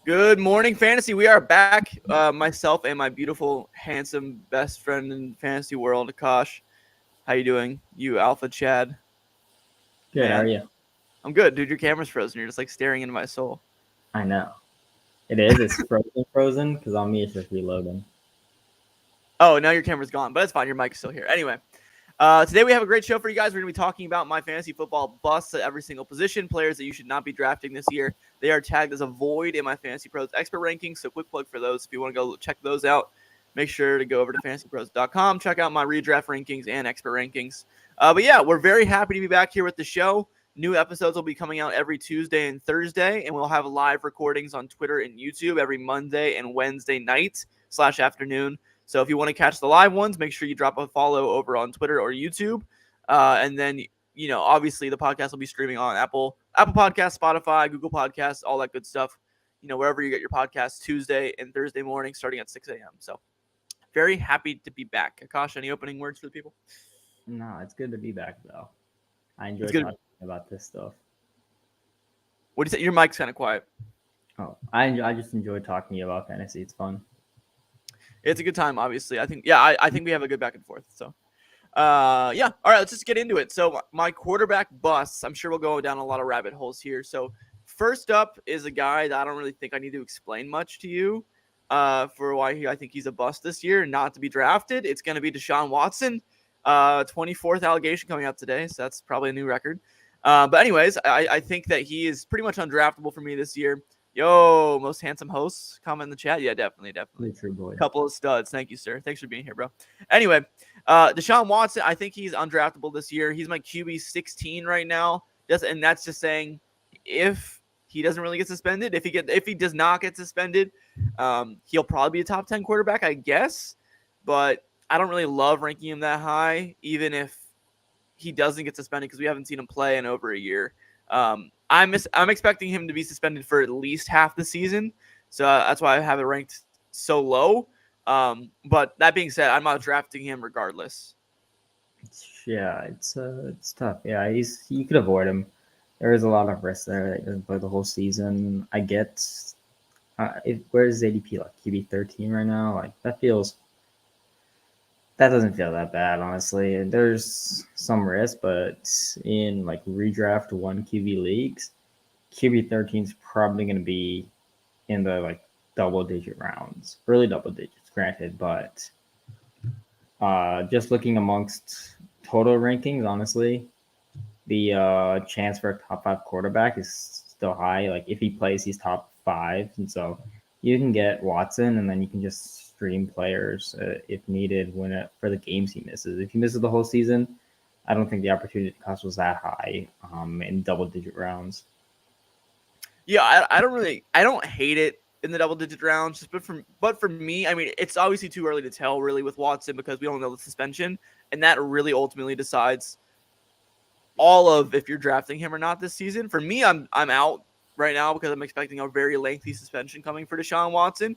Good morning, fantasy. We are back. Myself and my beautiful, handsome best friend in fantasy world, Akash. How you doing? You Alpha Chad, Good, how are man. you? I'm good, dude. Your camera's frozen. You're just like staring into my soul. I know. It is. It's frozen because on me it's just reloading. Oh, now your camera's gone, but it's fine. Your mic's still here. Anyway, today we have a great show for you guys. We're going to be talking about my fantasy football busts at every single position, players that you should not be drafting this year. They are tagged as a void in my Fantasy Pros expert rankings. So quick plug for those. If you want to go check those out, make sure to go over to fantasypros.com. Check out my redraft rankings and expert rankings. But yeah, we're very happy to be back here with the show. New episodes will be coming out every Tuesday and Thursday, and we'll have live recordings on Twitter and YouTube every Monday and Wednesday night/afternoon. So if you want to catch the live ones, make sure you drop a follow over on Twitter or YouTube. And then, obviously the podcast will be streaming on Apple Podcasts, Spotify, Google Podcasts, all that good stuff. Wherever you get your podcasts, Tuesday and Thursday morning starting at 6 a.m. So very happy to be back. Akash, any opening words for the people? No, it's good to be back though. I enjoy It's good. talking about this stuff. What do you say? Your mic's kind of quiet. Oh, I just enjoy talking about fantasy. It's fun. It's a good time, obviously. I think we have a good back and forth. So, yeah. All right, let's just get into it. So, my quarterback busts. I'm sure we'll go down a lot of rabbit holes here. So, first up is a guy that I don't really think I need to explain much to you for why I think he's a bust this year and not to be drafted. It's going to be Deshaun Watson. 24th allegation coming out today, so that's probably a new record. But anyways, I think that he is pretty much undraftable for me this year. Yo, most handsome hosts, comment in the chat. Yeah, definitely. True boy. Couple of studs. Thank you, sir. Thanks for being here, bro. Anyway, Deshaun Watson, I think he's undraftable this year. He's my QB 16 right now. And that's just saying if he doesn't really get suspended, if he does not get suspended, he'll probably be a top 10 quarterback, I guess. But I don't really love ranking him that high, even if he doesn't get suspended because we haven't seen him play in over a year. I'm expecting him to be suspended for at least half the season, so that's why I have it ranked so low. But that being said, I'm not drafting him regardless. It's tough. Yeah, you could avoid him. There is a lot of risk there that he doesn't play the whole season. I get. Where's ADP, like QB 13 right now? Like that doesn't feel that bad, honestly. There's some risk, but in like redraft 1 QB leagues, QB 13 is probably going to be in the like double-digit rounds, early double digits, granted. But just looking amongst total rankings, honestly, the chance for a top 5 quarterback is still high. Like if he plays, he's top 5, and so you can get Watson, and then you can just stream players if needed for the games he misses. If he misses the whole season, I don't think the opportunity cost was that high in double-digit rounds. Yeah, I don't hate it in the double-digit rounds, but for me, I mean, it's obviously too early to tell really with Watson because we don't know the suspension, and that really ultimately decides all of if you're drafting him or not this season. For me, I'm out right now because I'm expecting a very lengthy suspension coming for Deshaun Watson.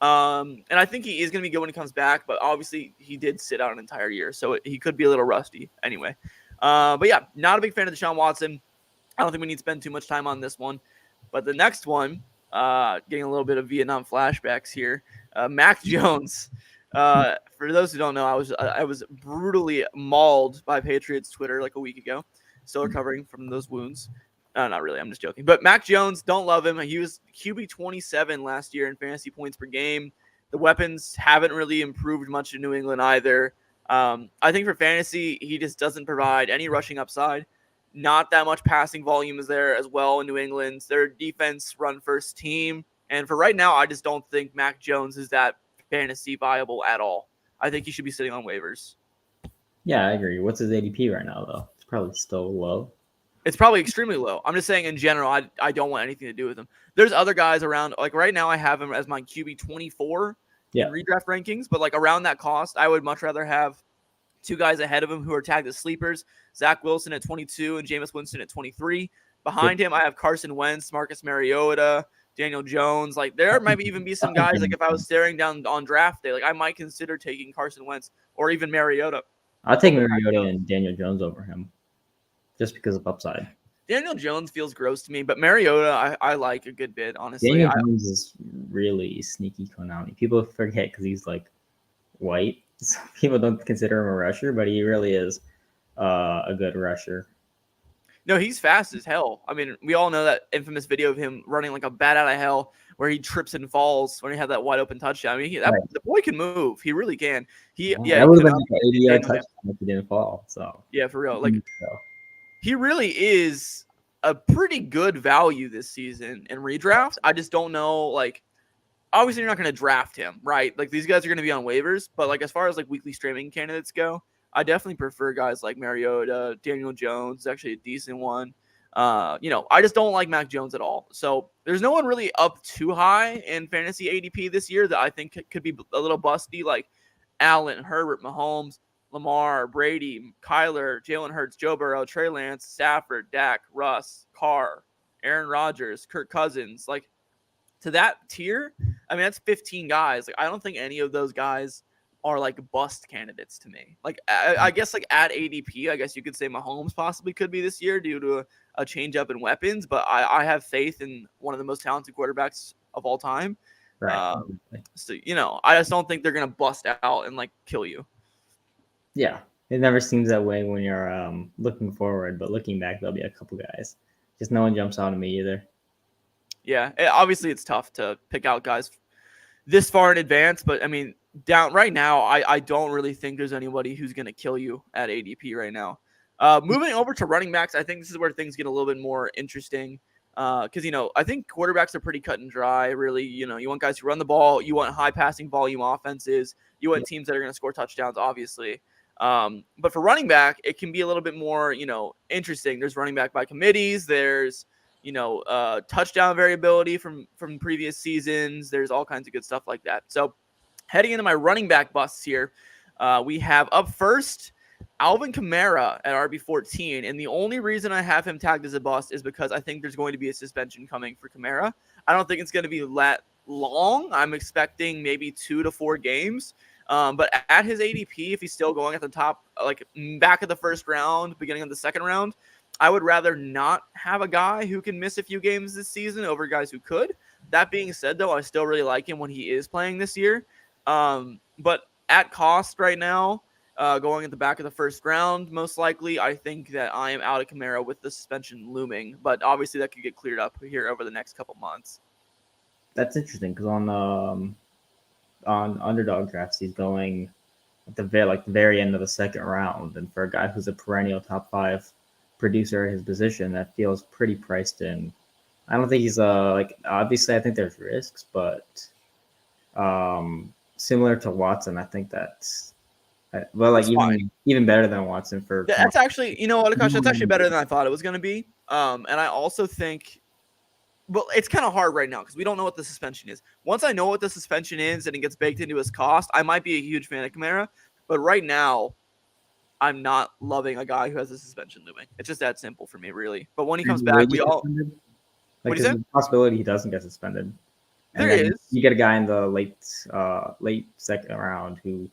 And I think he is going to be good when he comes back, but obviously he did sit out an entire year, so he could be a little rusty anyway. But yeah, not a big fan of Deshaun Watson. I don't think we need to spend too much time on this one. But the next one, getting a little bit of Vietnam flashbacks here, Mac Jones. For those who don't know, I was brutally mauled by Patriots Twitter like a week ago. Still recovering from those wounds. Not really. I'm just joking. But Mac Jones, don't love him. He was QB 27 last year in fantasy points per game. The weapons haven't really improved much in New England either. I think for fantasy, he just doesn't provide any rushing upside. Not that much passing volume is there as well in New England. Their defense run first team. And for right now, I just don't think Mac Jones is that fantasy viable at all. I think he should be sitting on waivers. Yeah, I agree. What's his ADP right now, though? It's probably still low. It's probably extremely low. I'm just saying in general, I don't want anything to do with him. There's other guys around. Like right now, I have him as my QB 24 in redraft rankings. But like around that cost, I would much rather have 2 guys ahead of him who are tagged as sleepers. Zach Wilson at 22 and Jameis Winston at 23. Behind him, I have Carson Wentz, Marcus Mariota, Daniel Jones. Like there might even be some guys, like if I was staring down on draft day, like I might consider taking Carson Wentz or even Mariota. I'll take Mariota and Daniel Jones over him just because of upside. Daniel Jones feels gross to me, but Mariota I like a good bit, honestly. Daniel Jones is really sneaky Konami. People forget because he's like white. So people don't consider him a rusher, but he really is a good rusher. No, he's fast as hell. I mean, we all know that infamous video of him running like a bat out of hell where he trips and falls when he had that wide open touchdown. I mean, the boy can move. He really can. That would have been like an 80-yard touchdown if he didn't fall. So yeah, for real. Like he really is a pretty good value this season in redraft. I just don't know, like, obviously you're not going to draft him, right? Like these guys are going to be on waivers, but like as far as like weekly streaming candidates go, I definitely prefer guys like Mariota. Daniel Jones is actually a decent one. I just don't like Mac Jones at all. So there's no one really up too high in fantasy ADP this year that I think could be a little busty, like Allen, Herbert, Mahomes, Lamar, Brady, Kyler, Jalen Hurts, Joe Burrow, Trey Lance, Stafford, Dak, Russ, Carr, Aaron Rodgers, Kirk Cousins. Like to that tier, I mean, that's 15 guys. Like I don't think any of those guys are like bust candidates to me. Like I guess like at ADP, I guess you could say Mahomes possibly could be this year due to a change up in weapons, but I have faith in one of the most talented quarterbacks of all time. Right. So I just don't think they're gonna bust out and like kill you. Yeah, it never seems that way when you're looking forward, but looking back, there'll be a couple guys. Just no one jumps out at me either. Yeah, obviously it's tough to pick out guys this far in advance, but I mean, down right now, I don't really think there's anybody who's going to kill you at ADP right now. Moving over to running backs, I think this is where things get a little bit more interesting because, I think quarterbacks are pretty cut and dry, really. You want guys who run the ball. You want high passing volume offenses. You want teams that are going to score touchdowns, obviously. But for running back, it can be a little bit more, interesting. There's running back by committees. There's touchdown variability from previous seasons. There's all kinds of good stuff like that. So heading into my running back busts here, we have up first Alvin Kamara at RB14. And the only reason I have him tagged as a bust is because I think there's going to be a suspension coming for Kamara. I don't think it's going to be that long. I'm expecting maybe 2 to 4 games. But at his ADP, if he's still going at the top, like back of the first round, beginning of the second round, I would rather not have a guy who can miss a few games this season over guys who could. That being said, though, I still really like him when he is playing this year. But at cost right now, going at the back of the first round, most likely, I think that I am out of Kamara with the suspension looming. But obviously, that could get cleared up here over the next couple months. That's interesting because on underdog drafts, he's going at the very end of the second round, and for a guy who's a perennial top 5 producer at his position, that feels pretty priced in. I don't think he's obviously I think there's risks, but similar to Watson, I think that's even better than Watson for. That's actually, Akash, that's actually better than I thought it was going to be. And I also think, well, it's kind of hard right now because we don't know what the suspension is. Once I know what the suspension is and it gets baked into his cost, I might be a huge fan of Kamara. But right now, I'm not loving a guy who has a suspension looming. It's just that simple for me, really. But when he comes back, we all. Like, there's a possibility he doesn't get suspended. There is. You get a guy in the late second round whose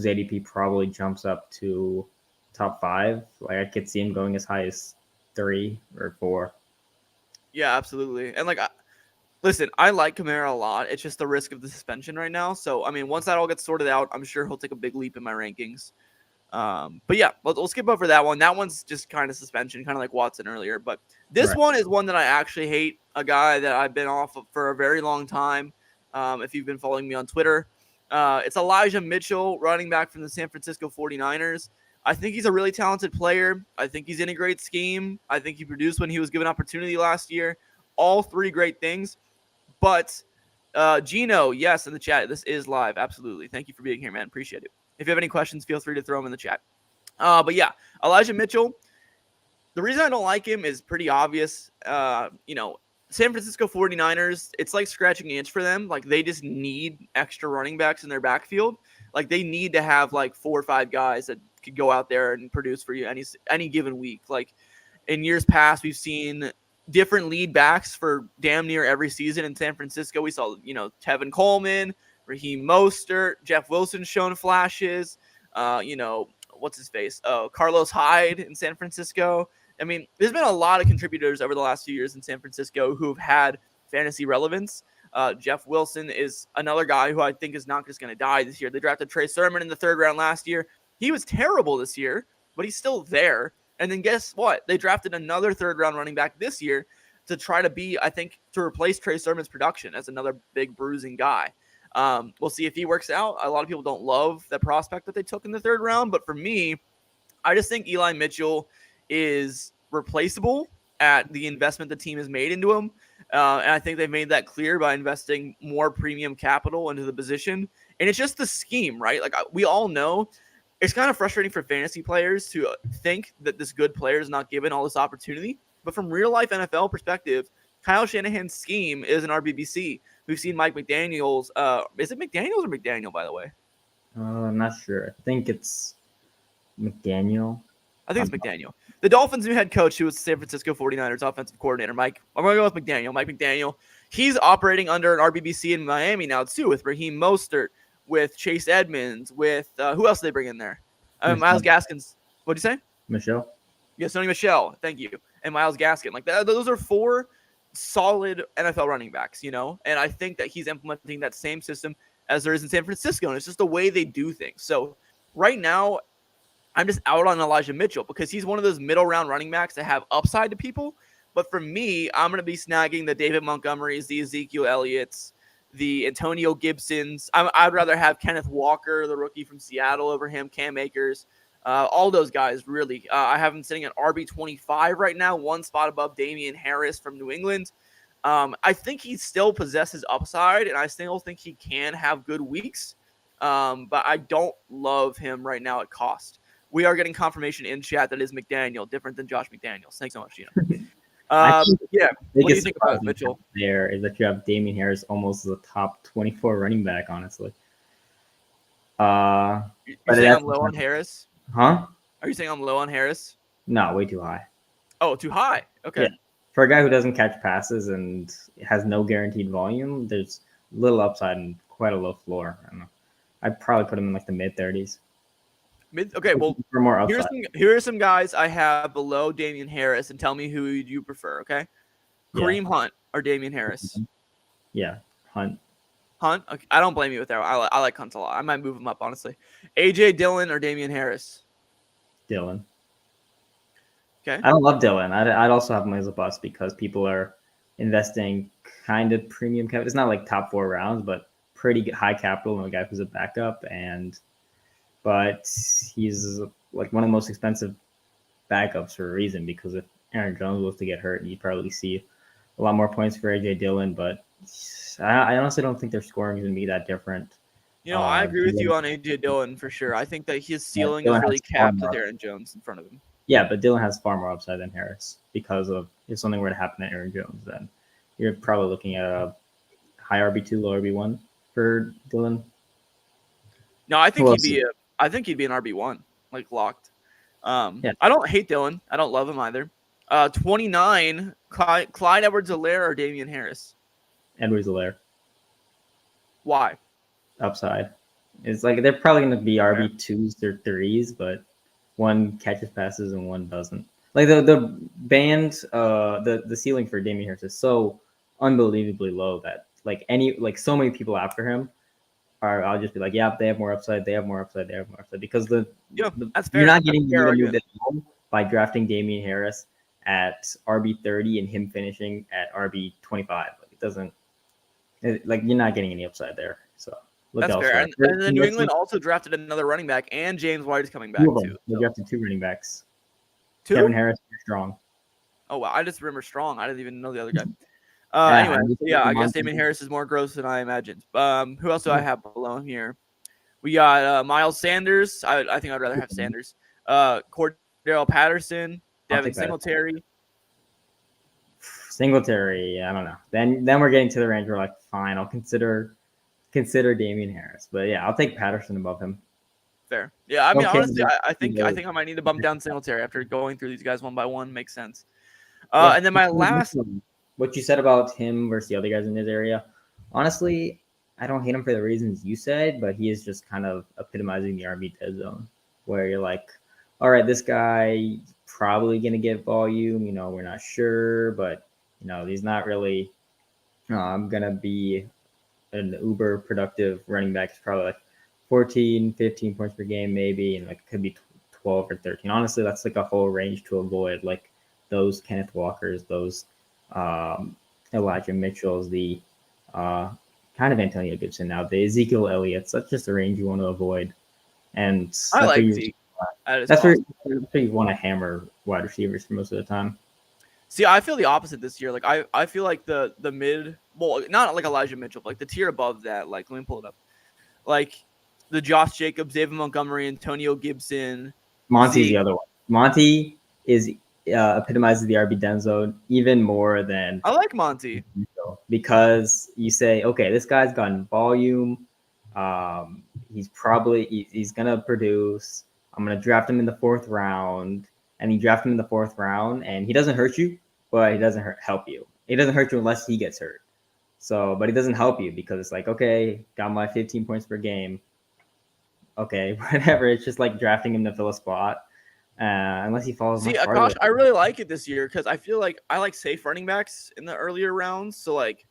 ADP probably jumps up to top 5. Like I could see him going as high as 3 or 4. Yeah, absolutely. And listen, I like Kamara a lot. It's just the risk of the suspension right now. So I mean, once that all gets sorted out, I'm sure he'll take a big leap in my rankings. But yeah, we'll skip over that one. That one's just kind of suspension, kind of like Watson earlier. But this one is one that I actually hate, a guy that I've been off of for a very long time. If you've been following me on Twitter, it's Elijah Mitchell, running back from the San Francisco 49ers. I think he's a really talented player. I think he's in a great scheme. I think he produced when he was given opportunity last year. All 3 great things. But Gino, yes, in the chat, this is live. Absolutely. Thank you for being here, man. Appreciate it. If you have any questions, feel free to throw them in the chat. But yeah, Elijah Mitchell, the reason I don't like him is pretty obvious. San Francisco 49ers, it's like scratching an itch for them. Like they just need extra running backs in their backfield. Like they need to have like 4 or 5 guys that could go out there and produce for you any given week. Like in years past, we've seen different lead backs for damn near every season in San Francisco. We saw, Tevin Coleman, Raheem Mostert, Jeff Wilson showing flashes. What's his face? Carlos Hyde in San Francisco. I mean, there's been a lot of contributors over the last few years in San Francisco who've had fantasy relevance. Jeff Wilson is another guy who I think is not just going to die this year. They drafted Trey Sermon in the 3rd round last year. He was terrible this year, but he's still there. And then guess what? They drafted another 3rd round running back this year to try to be, I think, to replace Trey Sermon's production as another big bruising guy. We'll see if he works out. A lot of people don't love that prospect that they took in the 3rd round, but for me, I just think Eli Mitchell is replaceable at the investment the team has made into him. And I think they've made that clear by investing more premium capital into the position. And it's just the scheme, right? Like we all know it's kind of frustrating for fantasy players to think that this good player is not given all this opportunity. But from real life NFL perspective, Kyle Shanahan's scheme is an RBBC. We've seen Mike McDaniels. Is it McDaniels or McDaniel, by the way? I'm not sure. I think it's McDaniel. I think it's McDaniel. The Dolphins' new head coach, who was San Francisco 49ers offensive coordinator, Mike. I'm going to go with McDaniel. Mike McDaniel. He's operating under an RBBC in Miami now, too, with Raheem Mostert, with Chase Edmonds, with who else did they bring in there? Myles Gaskins. What'd you say? Michelle. Yeah, Sony Michel. Thank you. And Myles Gaskin. Like those are 4 solid NFL running backs, and I think that he's implementing that same system as there is in San Francisco, and it's just the way they do things. So right now, I'm just out on Elijah Mitchell because he's one of those middle round running backs that have upside to people. But for me, I'm going to be snagging the David Montgomerys, the Ezekiel Elliott's, the Antonio Gibsons. I'd rather have Kenneth Walker, the rookie from Seattle, over him, Cam Akers. All those guys, really. I have him sitting at RB25 right now, 1 spot above Damian Harris from New England. I think he still possesses upside, and I still think he can have good weeks. But I don't love him right now at cost. We are getting confirmation in chat that is McDaniel, different than Josh McDaniels. Thanks so much, Gina. Yeah. What do you think about Mitchell? There is that you have Damian Harris almost as a top 24 running back, honestly. You're saying I'm low on Harris? Huh? Are you saying I'm low on Harris? No, way too high. Oh, too high. Okay. Yeah. For a guy who doesn't catch passes and has no guaranteed volume, there's little upside and quite a low floor. I don't know. I'd probably put him in like the mid-30s. Okay, well, for more upside. Here are some guys I have below Damian Harris, and tell me who you prefer, okay? Kareem Hunt or Damian Harris? Yeah, Hunt. Hunt? Okay. I don't blame you with that. I like Hunt a lot. I might move him up, honestly. A.J. Dillon or Damian Harris? Dillon. Okay. I don't love Dillon. I'd also have him as a bust because people are investing kind of premium capital. It's not like top 4 rounds, but pretty high capital in a guy who's a backup. But he's like one of the most expensive backups for a reason, because if Aaron Jones was to get hurt, you'd probably see a lot more points for A.J. Dillon. But I honestly don't think their scoring is going to be that different. I agree with you on A.J. Dillon for sure. I think that his ceiling is really capped with Aaron Jones in front of him. Yeah, but Dillon has far more upside than Harris because of if something were to happen to Aaron Jones, then you're probably looking at a high RB2, low RB1 for Dillon. No, I think he'd be an RB1, like locked. I don't hate Dillon. I don't love him either. 29, Clyde Edwards-Helaire or Damian Harris? Edwards-Helaire. Why? Upside. It's like they're probably going to be RB2s or 3s, but one catches passes and one doesn't. Like the band, the ceiling for Damian Harris is so unbelievably low that so many people after him I'll just be like, yeah, they have more upside. They have more upside. They have more upside because that's fair. You're not getting the by drafting Damian Harris at RB30 and him finishing at RB25. Like it doesn't. You're not getting any upside there. So that's fair. And then New England also drafted another running back, and James White is coming back too. They drafted 2 running backs. 2? Kevin Harris, Strong. Oh wow, I just remember Strong. I didn't even know the other guy. Anyway, I guess Damian Harris is more gross than I imagined. Who else do I have below him here? We got Miles Sanders. I think I'd rather have Sanders. Cordell Patterson, Devin Singletary. Singletary, I don't know. Then we're getting to the range where like, fine, I'll consider Damian Harris. But yeah, I'll take Patterson above him. Fair. Yeah, I mean, honestly, I think I might need to bump down Singletary after going through these guys one by one. Makes sense. And then my last. What you said about him versus the other guys in his area, honestly, I don't hate him for the reasons you said, but he is just kind of epitomizing the RB dead zone, where you're like, all right, this guy probably going to get volume. We're not sure, but he's not really going to be an uber productive running back. It's probably like 14, 15 points per game, maybe, and like it could be 12 or 13. Honestly, that's like a whole range to avoid. Like those Kenneth Walkers, those Elijah Mitchells, the kind of Antonio Gibson now, the Ezekiel Elliott's. That's just a range you want to avoid. And I like Zeke. That's where you want to hammer wide receivers for most of the time. See, I feel the opposite this year. Like I feel like the mid, well, not like Elijah Mitchell, but like the tier above that. Like, let me pull it up. Like the Josh Jacobs, David Montgomery, Antonio Gibson. Monty's the other one. Monty is epitomizes the RB den zone even more than I like Monty, because you say, okay, this guy's gotten volume. He's gonna produce. I'm gonna draft him in the 4th round, and you draft him in the 4th round, and he doesn't hurt you, but he doesn't help you. He doesn't hurt you unless he gets hurt. So, but he doesn't help you because it's like, okay, got my 15 points per game. Okay, whatever. It's just like drafting him to fill a spot, unless he falls. See, Akash, I really like it this year because I feel like I like safe running backs in the earlier rounds. So like,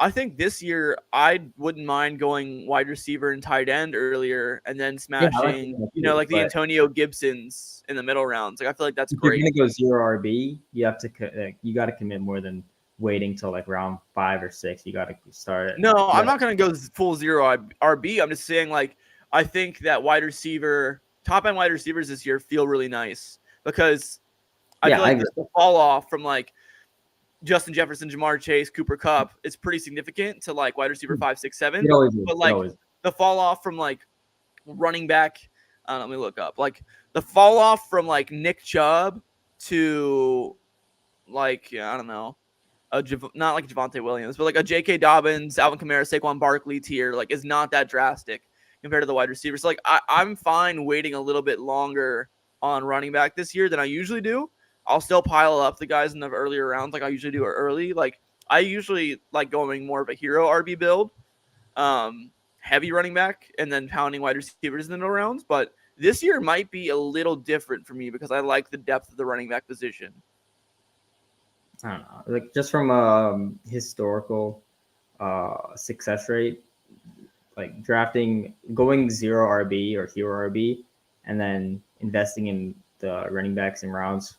I think this year I wouldn't mind going wide receiver and tight end earlier, and then smashing, like the Antonio Gibsons in the middle rounds. Like I feel like that's great. If you're gonna go 0 RB, you have to you got to commit more than waiting till like round 5 or 6. You got to start it. No, I'm not gonna go full 0 RB. I'm just saying like I think that top end wide receivers this year feel really nice because I feel like the fall off from like Justin Jefferson, Jamar Chase, Cooper Kupp is pretty significant to like wide receiver 5, 6, 7. But like the fall off from like running back, let me look up. Like the fall off from like Nick Chubb to like I don't know, not like Javonte Williams, but like a J.K. Dobbins, Alvin Kamara, Saquon Barkley tier like is not that drastic compared to the wide receivers. So like I'm fine waiting a little bit longer on running back this year than I usually do. I'll still pile up the guys in the earlier rounds like I usually do early. Like I usually like going more of a hero RB build, heavy running back, and then pounding wide receivers in the middle rounds. But this year might be a little different for me because I like the depth of the running back position. I don't know. Like just from a historical success rate, like going 0 RB or hero RB, and then investing in the running backs in rounds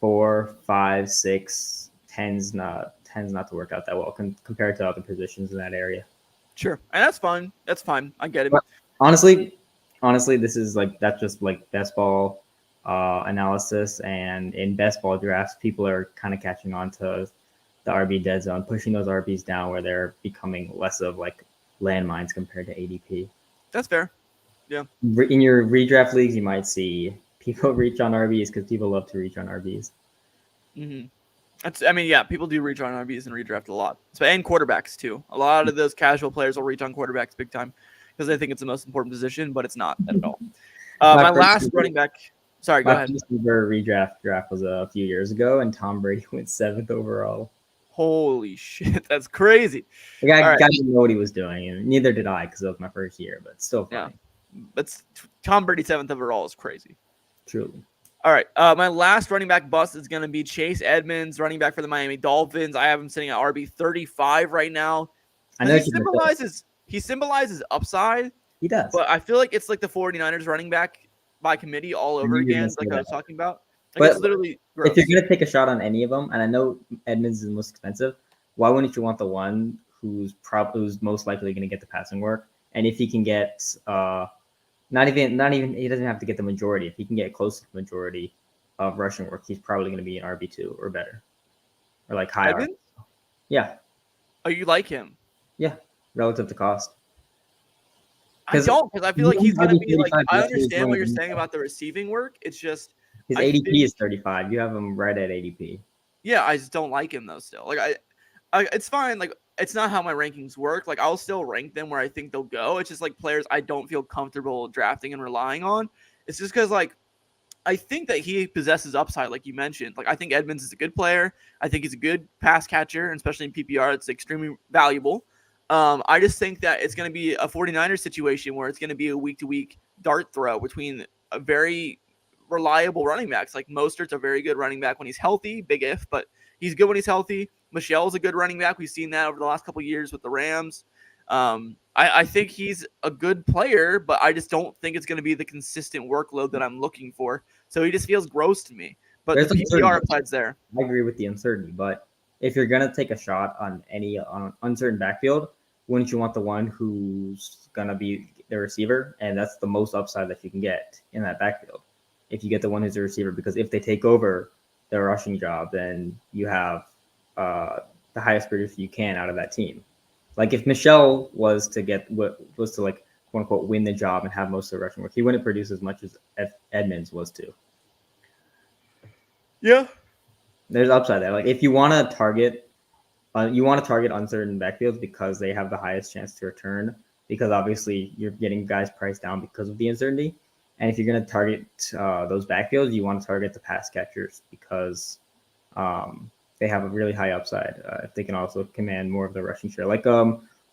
4, 5, 6 tends not to work out that well compared to other positions in that area. Sure, and that's fine. That's fine. I get it. But honestly, this is like that's just like best ball analysis, and in best ball drafts, people are kind of catching on to the RB dead zone, pushing those RBs down where they're becoming less of like landmines compared to ADP. That's fair. Yeah. In your redraft leagues, you might see people reach on RBs because people love to reach on RBs. Mm-hmm. People do reach on RBs and redraft a lot. And quarterbacks too. A lot of those casual players will reach on quarterbacks big time because they think it's the most important position, but it's not at all. My last running back. Sorry, go ahead. Redraft draft was a few years ago, and Tom Brady went 7th overall. Holy shit, that's crazy. The guy didn't know what he was doing, and neither did I because it was my first year, but still funny. Yeah. But Tom Brady 7th overall is crazy. Truly. All right. My last running back bust is going to be Chase Edmonds, running back for the Miami Dolphins. I have him sitting at RB 35 right now. I know he symbolizes upside. He does. But I feel like it's like the 49ers running back by committee all over again, like I was talking about. Like, it's literally gross. If you're going to take a shot on any of them, and I know Edmonds is the most expensive, why wouldn't you want the one who's most likely going to get the passing work? And if he can get not even he doesn't have to get the majority. If he can get close to the majority of rushing work, he's probably going to be an RB2 or better, or like higher. Edmonds? Yeah. Oh, you like him? Yeah, relative to cost. I don't, because I feel like he's going to be like. I understand what you're saying about the receiving work. It's just his ADP is 35. You have him right at ADP. Yeah, I just don't like him though. Still, like it's fine. Like it's not how my rankings work. Like I'll still rank them where I think they'll go. It's just like players I don't feel comfortable drafting and relying on. It's just because like I think that he possesses upside, like you mentioned. Like I think Edmonds is a good player. I think he's a good pass catcher, and especially in PPR, it's extremely valuable. I just think that it's going to be a 49ers situation where it's going to be a week-to-week dart throw between a very reliable running backs. Like Mostert's a very good running back when he's healthy, big if, but he's good when he's healthy. Michelle's a good running back. We've seen that over the last couple of years with the Rams. I think he's a good player, but I just don't think it's going to be the consistent workload that I'm looking for. So he just feels gross to me. But There's the PPR upside's there. I agree with the uncertainty, but if you're gonna take a shot on any on uncertain backfield, wouldn't you want the one who's gonna be the receiver? And that's the most upside that you can get in that backfield. If you get the one who's a receiver, because if they take over the rushing job, then you have the highest producer you can out of that team. Like if Michelle was to like quote unquote win the job and have most of the rushing work, he wouldn't produce as much as Edmonds was to. Yeah. There's upside there. Like if you want to target uncertain backfields because they have the highest chance to return, because obviously you're getting guys priced down because of the uncertainty. And if you're going to target those backfields, you want to target the pass catchers because they have a really high upside. If they can also command more of the rushing share, like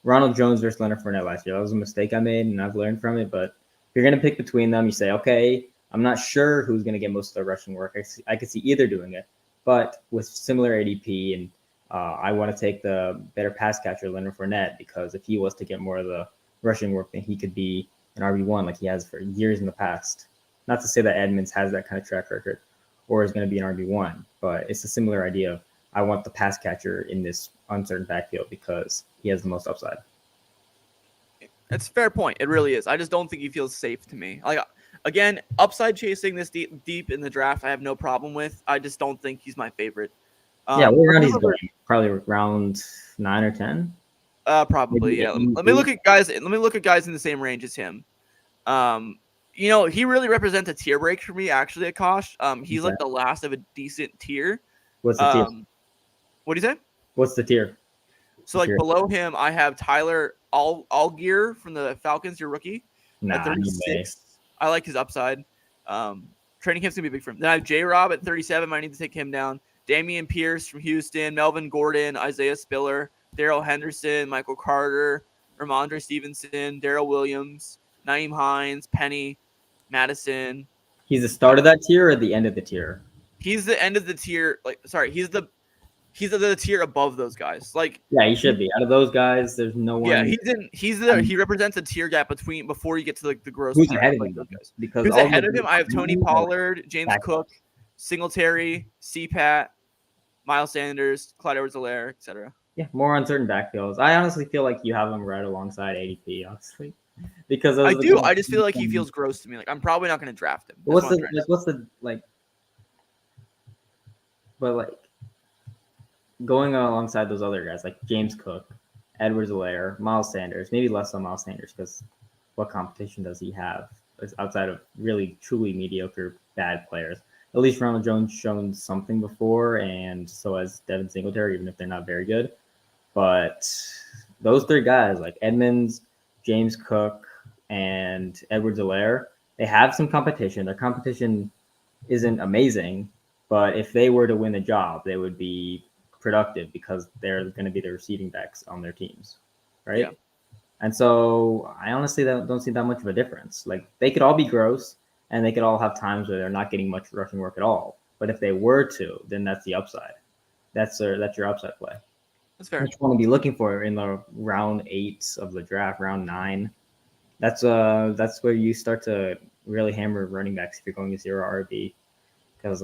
Ronald Jones versus Leonard Fournette last year. That was a mistake I made, and I've learned from it. But if you're going to pick between them, you say, okay, I'm not sure who's going to get most of the rushing work. I could see either doing it, but with similar ADP, and I want to take the better pass catcher, Leonard Fournette, because if he was to get more of the rushing work, then he could be an RB1 like he has for years in the past. Not to say that Edmonds has that kind of track record or is going to be an RB1, but it's a similar idea of I want the pass catcher in this uncertain backfield because he has the most upside. It's a fair point. It really is. I just don't think he feels safe to me. Like, again, upside chasing this deep in the draft, I have no problem with. I just don't think he's my favorite. Yeah, what round he's going? Probably round 9 or 10. Probably. Maybe, yeah. Let me look at guys. Let me look at guys in the same range as him. He really represents a tier break for me. Actually, at Kosh, he's like the last of a decent tier. What's the tier? What do you say? What's the tier? So like below him, I have Tyler Allgeier from the Falcons, your rookie. At 36. I like his upside. Training camp's gonna be big for him. Then I have J-Rob at 37. I need to take him down. Damian Pierce from Houston, Melvin Gordon, Isaiah Spiller, Darrell Henderson, Michael Carter, Ramondre Stevenson, Darrell Williams, Nyheim Hines, Penny, Madison. He's the start of that tier or the end of the tier? He's the end of the tier. He's the tier above those guys. Like, yeah, he should be. Out of those guys, there's no one. Yeah, he represents a tier gap before you get to the gross. Who's ahead of him? Because who's ahead of him? I have Tony Pollard, James Cook, Singletary, CPAT, Miles Sanders, Clyde Edwards-Helaire, etc. Yeah, more uncertain backfields. I honestly feel like you have him right alongside ADP, honestly, because I do. I just feel like he feels gross to me. Like I'm probably not going to draft him. Going alongside those other guys like James Cook, Edwards-Helaire, Miles Sanders, maybe less on Miles Sanders because what competition does he have outside of really truly mediocre bad players? At least Ronald Jones shown something before, and so has Devin Singletary, even if they're not very good. But those three guys, like Edmonds, James Cook, and Edwards-Helaire, they have some competition. Their competition isn't amazing, but if they were to win the job, they would be productive because they're going to be the receiving backs on their teams, right? Yeah. And so I honestly don't see that much of a difference. Like they could all be gross, and they could all have times where they're not getting much rushing work at all. But if they were to, then that's the upside. That's your upside play. That's fair. What you want to be looking for in the round 8 of the draft, round 9. That's where you start to really hammer running backs if you're going to 0 RB. Because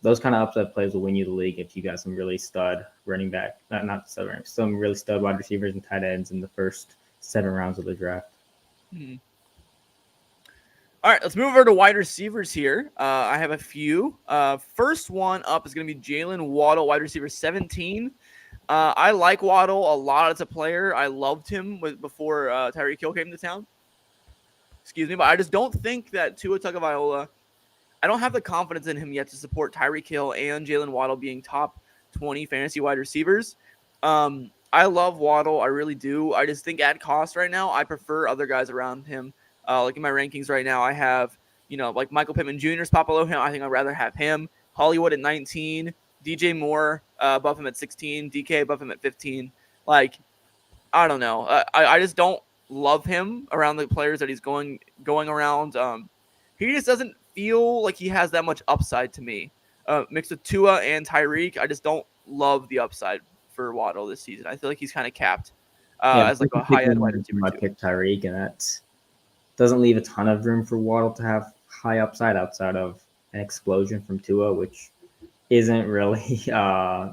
those kind of upside plays will win you the league if you got some really stud running back, some really stud wide receivers and tight ends in the first 7 rounds of the draft. Mm-hmm. All right, let's move over to wide receivers here. I have a few. First one up is going to be Jalen Waddle, wide receiver 17. I like Waddle a lot as a player. I loved him before Tyreek Hill came to town. Excuse me, but I just don't think that Tua Tagovailoa, I don't have the confidence in him yet to support Tyreek Hill and Jalen Waddle being top 20 fantasy wide receivers. I love Waddle. I really do. I just think at cost right now, I prefer other guys around him. Like in my rankings right now, I have, like Michael Pittman Jr. is top below him. I think I'd rather have him. Hollywood at 19. DJ Moore above him at 16. DK above him at 15. Like, I don't know. I just don't love him around the players that he's going around. He just doesn't feel like he has that much upside to me. Mixed with Tua and Tyreek, I just don't love the upside for Waddle this season. I feel like he's kind of capped Yeah, as like a high end wide receiver I too. picked Tyreek, and that doesn't leave a ton of room for Waddle to have high upside outside of an explosion from Tua, which isn't really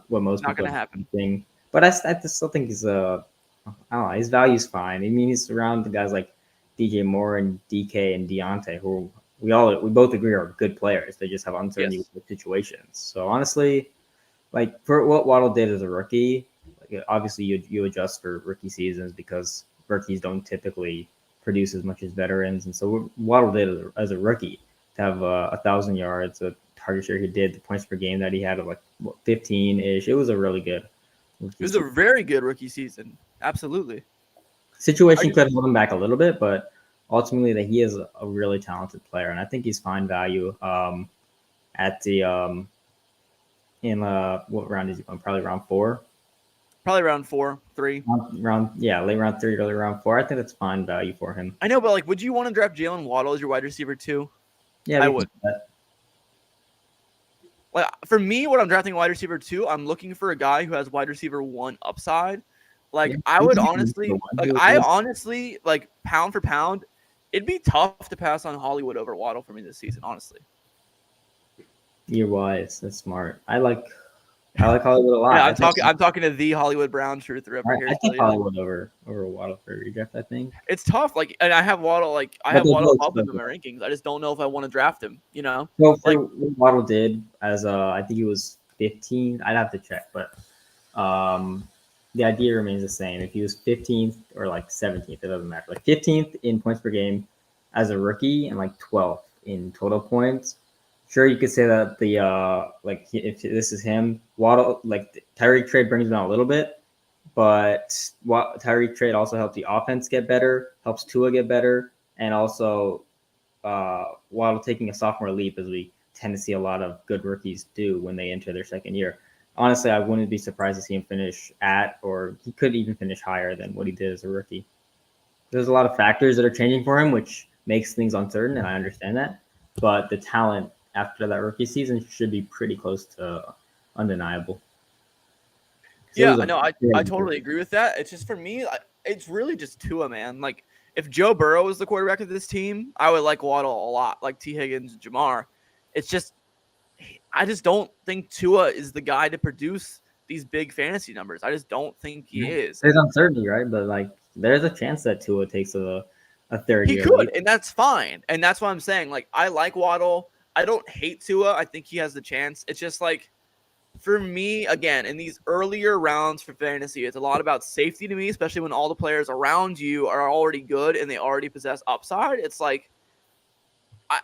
what most Not people gonna are happen. thinking. But I just still think he's I don't know, his value's fine. I mean, he's around the guys like DJ Moore and DK and Deontay, who we both agree are good players. They just have uncertainty Yes. with situations. So honestly, like for what Waddle did as a rookie, like obviously you adjust for rookie seasons because rookies don't typically produce as much as veterans, and so what Waddle did as a rookie to have 1,000 yards, a target share he did, the points per game that he had of like 15 ish. It was a really good It was a very good rookie season. Absolutely. situation. Could hold him back a little bit, but ultimately that he is a really talented player, and I think he's fine value at the in what round is he on? Probably round 4. Probably round 4, 3. Late round 3, early round 4. I think that's fine value for him. I know, but like, would you want to draft Jalen Waddle as your wide receiver too? Yeah, I would. Like for me, when I'm drafting wide receiver 2, I'm looking for a guy who has wide receiver 1 upside. Like I honestly, like pound for pound, it'd be tough to pass on Hollywood over Waddle for me this season. Honestly, you're wise. That's smart. I like Hollywood a lot. Yeah, I'm talking to the Hollywood Brown truther over here. I think Hollywood over Waddle for redraft. I think it's tough. Like, and I have Waddle. Like, I have Waddle up in my rankings. I just don't know if I want to draft him. You know. Well, for what Waddle did as I think he was 15. I'd have to check, but the idea remains the same. If he was 15th or like 17th, it doesn't matter. Like 15th in points per game as a rookie and like 12th in total points. Sure, you could say that the like if this is him, Waddle, like Tyreek trade brings him down a little bit, but Tyreek trade also helps the offense get better, helps Tua get better, and also Waddle taking a sophomore leap, as we tend to see a lot of good rookies do when they enter their second year. Honestly, I wouldn't be surprised to see him finish at, or he could even finish higher than what he did as a rookie. There's a lot of factors that are changing for him, which makes things uncertain, and I understand that. But the talent after that rookie season should be pretty close to undeniable. Yeah, no, I totally agree with that. It's just for me, it's really just Tua, man. Like if Joe Burrow was the quarterback of this team, I would like Waddle a lot, like T. Higgins, Jamar. It's just I just don't think Tua is the guy to produce these big fantasy numbers. I just don't think he is. There's uncertainty, right? But like there's a chance that Tua takes a third year. He could, and that's fine. And that's what I'm saying. Like I like Waddle. I don't hate Tua. I think he has the chance. It's just like, for me, again, in these earlier rounds for fantasy, it's a lot about safety to me, especially when all the players around you are already good and they already possess upside. It's like,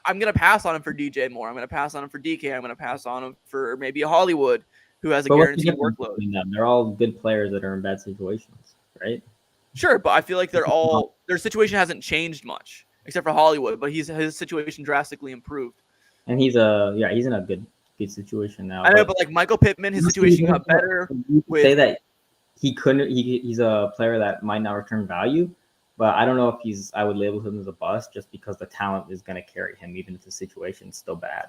I'm going to pass on him for DJ Moore. I'm going to pass on him for DK. I'm going to pass on him for maybe a Hollywood who has a guaranteed workload. They're all good players that are in bad situations, right? Sure, but I feel like their situation hasn't changed much, except for Hollywood, but his situation drastically improved. And he's in a good situation now. I know, but like Michael Pittman, his situation got better. Say that he's a player that might not return value, but I don't know if I would label him as a bust just because the talent is going to carry him, even if the situation's still bad.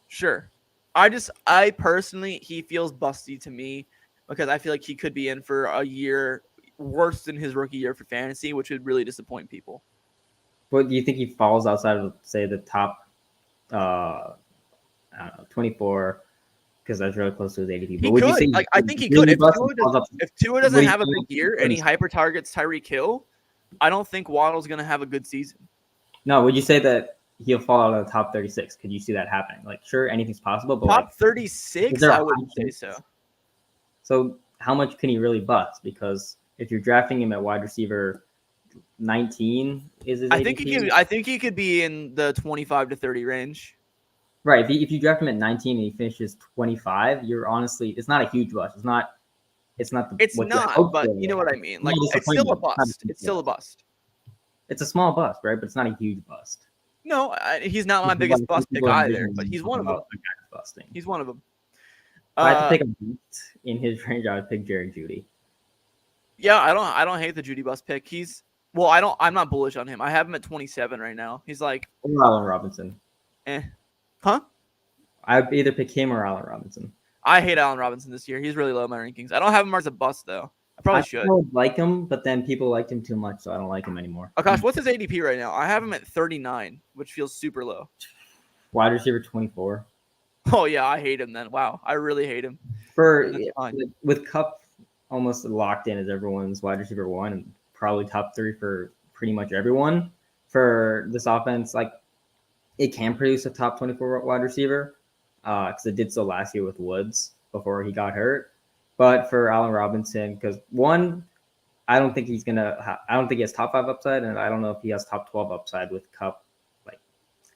Sure. I personally, he feels busty to me because I feel like he could be in for a year worse than his rookie year for fantasy, which would really disappoint people. But do you think he falls outside of, say, the top I don't know, 24, because that's really close to his ADP. But would you say, like, I think he could. If Tua doesn't have a big year and he hyper targets Tyreek Hill, I don't think Waddle's going to have a good season. No, would you say that he'll fall out of the top 36? Could you see that happening? Like, sure, anything's possible, but top 36, I wouldn't say so. So how much can he really bust? Because if you're drafting him at wide receiver 19, is his ADP? I think he could be in the 25 to 30 range. Right. If you draft him at 19 and he finishes 25, you're honestly, it's not a huge bust. It's not. But you know what I mean. Like it's still a bust. It's still a bust. It's a small bust, right? But it's not a huge bust. No, he's not my biggest bust pick either. But he's one of them. He's one of them. If I had to pick a bust in his range, I would pick Jerry Jeudy. Yeah, I don't hate the Jeudy bust pick. I'm not bullish on him. I have him at 27 right now. He's like Allen Robinson. Huh? I'd either pick him or Allen Robinson. I hate Allen Robinson this year. He's really low in my rankings. I don't have him as a bust though. I probably should. I would like him, but then people liked him too much, so I don't like him anymore. Akash, what's his ADP right now? I have him at 39, which feels super low. Wide receiver 24. Oh yeah, I hate him then. Wow, I really hate him. With Cup almost locked in as everyone's wide receiver 1 and probably top 3 for pretty much everyone for this offense, like it can produce a top 24 wide receiver because it did so last year with Woods before he got hurt. But for Allen Robinson, because one, I don't think he's gonna. I don't think he has top 5 upside, and I don't know if he has top 12 upside with Cup. Like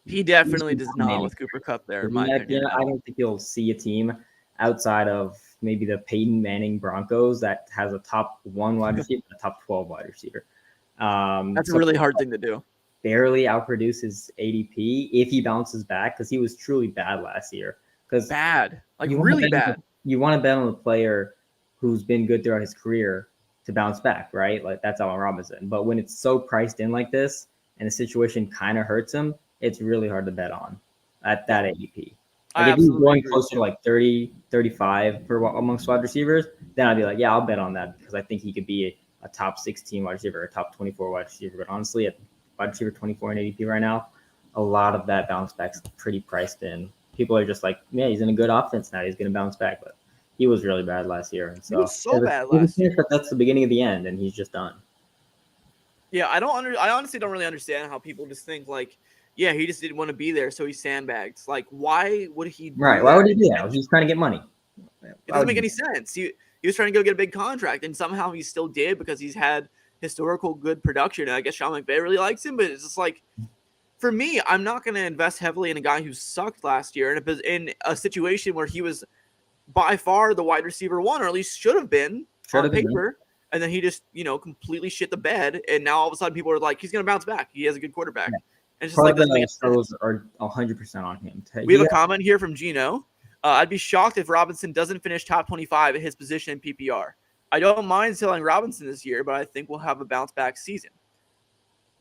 he definitely does not with Cooper Kupp there. In my opinion, I don't think you'll see a team outside of maybe the Peyton Manning Broncos that has a top 1 wide receiver, a top 12 wide receiver. That's a really hard thing to do. Barely outproduce his ADP if he bounces back because he was truly bad last year. Because really bad. You want to bet on a player who's been good throughout his career to bounce back, right? Like that's Allen Robinson. But when it's so priced in like this and the situation kind of hurts him, it's really hard to bet on at that ADP. Like if he's going closer to like 30, 35 for amongst wide receivers, then I'd be like, yeah, I'll bet on that because I think he could be a top 16 wide receiver, a top 24 wide receiver. But honestly, at wide receiver 24 in ADP right now, a lot of that bounce back's pretty priced in. People are just like, yeah, he's in a good offense now. He's going to bounce back. But he was really bad last year. And so, he was so bad last year. But that's the beginning of the end, and he's just done. Yeah, I honestly don't really understand how people just think like, yeah, he just didn't want to be there, so he sandbagged. Like, why would he? Right? Why would he do that? He's trying to get money. It doesn't make any sense. He was trying to go get a big contract, and somehow he still did because he's had historical good production. And I guess Sean McVay really likes him, but it's just like, for me, I'm not going to invest heavily in a guy who sucked last year in a situation where he was by far the wide receiver 1, or at least should have been on paper. And then he just, completely shit the bed. And now all of a sudden people are like, he's going to bounce back. He has a good quarterback. Yeah. And it's just the struggles are 100% on him. We have a comment here from Gino. I'd be shocked if Robinson doesn't finish top 25 at his position in PPR. I don't mind selling Robinson this year, but I think we'll have a bounce back season.